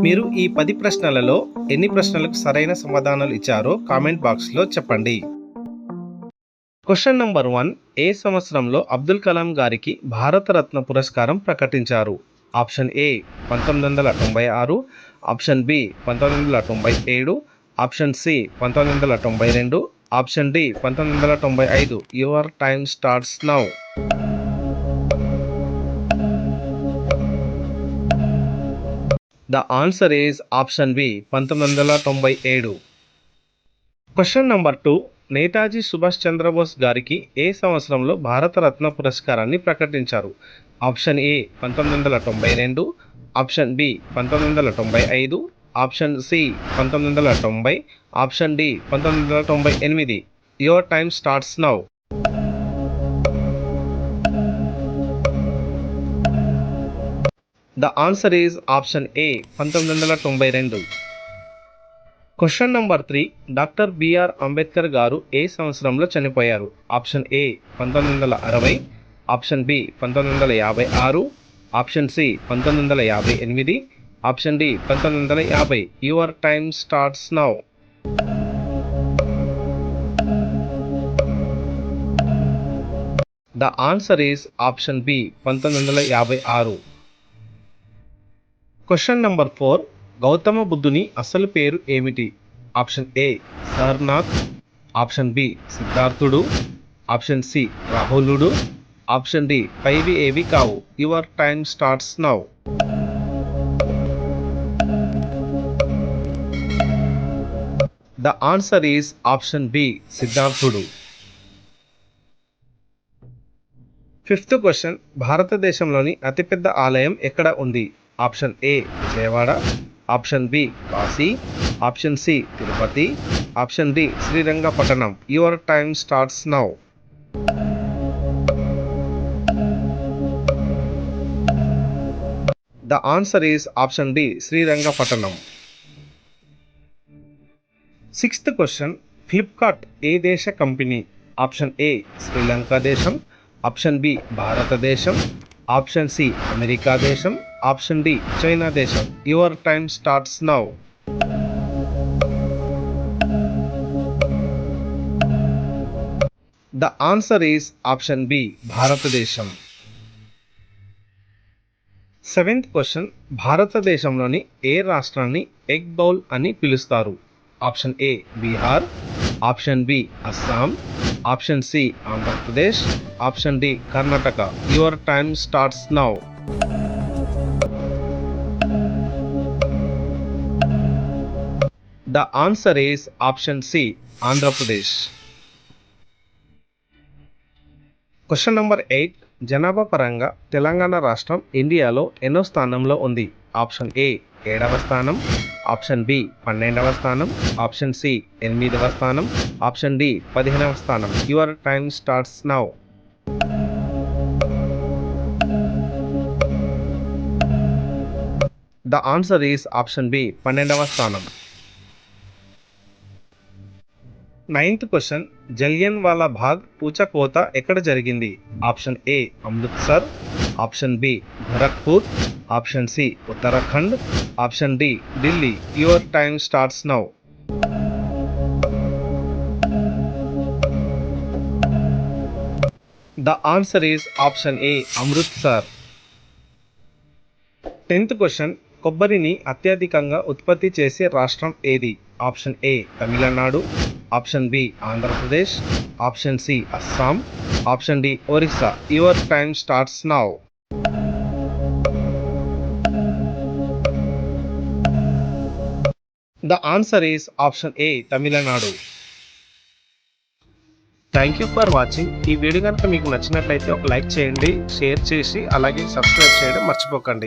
మీరు ఈ 10 ప్రశ్నలలో ఎన్ని ప్రశ్నలకు సరైన సమాధానాలు ఇచ్చారో కామెంట్ బాక్స్లో చెప్పండి. Question number 1. ఏ సంవత్సరంలో అబ్దుల్ కలాం గారికి భారతరత్న పురస్కారం ప్రకటించారు? Option A 1996, option B 1997, option C 1992, option D 1995. Your time starts now. The answer is option B 1997. Question number 2. Netaji Subhash Chandrabose గారికి ఏ సంవత్సరంలో భారతరత్న పురస్కారాన్ని ప్రకటించారు? Option A 1992, option B 1995, option C 1990, option D 1998. Your time starts now. The answer is option A 1992. Question number 3. Doctor B R Ambedkar గారు ఏ సంవత్సరంలో చనిపోయారు? Option A 1960, option B 1956, option C 1958, option D 1950. Your time starts now. The answer is option B 1956. Question number 4. Gautama బుద్ధుని అసలు పేరు ఏమిటి? Option A Sarnath, option B సిద్ధార్థుడు, option C రాహులుడు, ఆప్షన్ డి పైవి ఏవి కావు. Your time starts now. The answer is option B సిద్ధార్థుడు. Fifth question. భారతదేశంలోని అతిపెద్ద ఆలయం ఎక్కడ ఉంది? Option A Vijayawada, option B Kashi, option C Tirupati, option D Srirangapatnam. Your time starts now. The answer is option D Srirangapatnam. Sixth question. Flipkart ఏ దేశ కంపెనీ? Option A Sri Lanka దేశం, ఆప్షన్ బి భారతదేశం, ఆప్షన్ సి అమెరికా దేశం, ఆప్షన్ డి చైనా దేశం. Your time starts now. The answer is option B భారతదేశం. Seventh question. భారతదేశంలోని ఏ రాష్ట్రాన్ని ఎగ్ బౌల్ అని పిలుస్తారు? Option A Bihar, option B Assam, option C Andhra Pradesh, option D Karnataka. Your time starts now. The answer is option C Andhra Pradesh. Question number 8. జనాభా పరంగా తెలంగాణ రాష్ట్రం ఇండియాలో ఎన్నో స్థానంలో ఉంది? ఆప్షన్ ఏ 7వ స్థానం, ఆప్షన్ బి 12వ స్థానం, ఆప్షన్ సి 8వ స్థానం, ఆప్షన్ డి 15వ స్థానం. Your time starts now. The answer is option B 12వ స్థానం. Ninth question. Jallianwala Bagh కూచకోత ఎక్కడ జరిగింది? Option A Amritsar, option B Gorakhpur, option C Uttarakhand, option D Delhi. Your time starts now. The answer is option A Amritsar. 10th question. కొబ్బరిని అత్యధికంగా ఉత్పత్తి చేసే రాష్ట్రం ఏది? Option A Tamil Nadu, option B Andhra Pradesh, option C Assam, option D Orissa. Your time starts now. The answer is option A Tamil Nadu. Thank you for watching. ఈ video కనుక మీకు నచ్చినట్లయితే ఒక లైక్ చేయండి, షేర్ చేసి అలాగే సబ్స్క్రైబ్ చేయడం మర్చిపోకండి.